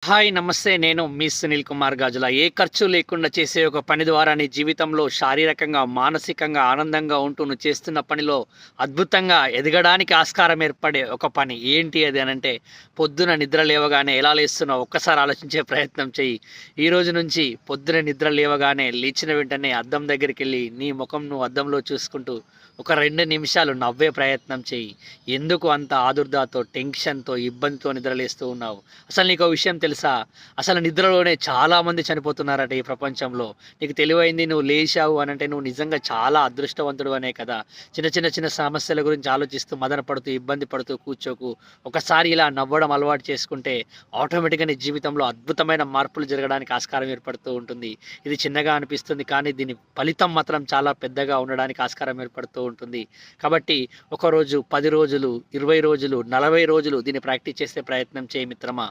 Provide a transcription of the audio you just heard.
Hi నమస్తే. నేను మీ సునీల్ కుమార్ గాజుల. ఏ ఖర్చు లేకుండా చేసే ఒక పని ద్వారా నీ జీవితంలో శారీరకంగా, మానసికంగా ఆనందంగా ఉంటూ నువ్వు చేస్తున్న పనిలో అద్భుతంగా ఎదగడానికి ఆస్కారం ఏర్పడే ఒక పని. ఏంటి అది అనంటే, పొద్దున నిద్ర లేవగానే ఎలా లేస్తున్నావో ఒక్కసారి ఆలోచించే ప్రయత్నం చెయ్యి. ఈరోజు నుంచి పొద్దున నిద్ర లేవగానే లేచిన వెంటనే అద్దం దగ్గరికెళ్ళి నీ ముఖం నువ్వు అద్దంలో చూసుకుంటూ ఒక 2 నిమిషాలు నవ్వే ప్రయత్నం చెయ్యి. ఎందుకు అంత ఆదుర్దాతో, టెన్షన్‌తో, ఇబ్బందితో నిద్రలేస్తూ ఉన్నావు? అసలు నీకో విషయం తెలుసా? అసలు నిద్రలోనే చాలామంది చనిపోతున్నారట ఈ ప్రపంచంలో. నీకు తెలివైంది నువ్వు లేచావు అనంటే నువ్వు నిజంగా చాలా అదృష్టవంతుడు అనే కదా! చిన్న సమస్యల గురించి ఆలోచిస్తూ, మదన పడుతూ, ఇబ్బంది పడుతూ కూర్చోకు. ఒకసారి ఇలా నవ్వడం అలవాటు చేసుకుంటే ఆటోమేటిక్‌గా నీ జీవితంలో అద్భుతమైన మార్పులు జరగడానికి ఆస్కారం ఏర్పడుతూ ఉంటుంది. ఇది చిన్నగా అనిపిస్తుంది కానీ దీని ఫలితం మాత్రం చాలా పెద్దగా ఉండడానికి ఆస్కారం ఏర్పడుతూ ఉంటుంది. కాబట్టి ఒకరోజు, 10 రోజులు, 20 రోజులు, 40 రోజులు దీన్ని ప్రాక్టీస్ చేసే ప్రయత్నం చేయి మిత్రమా.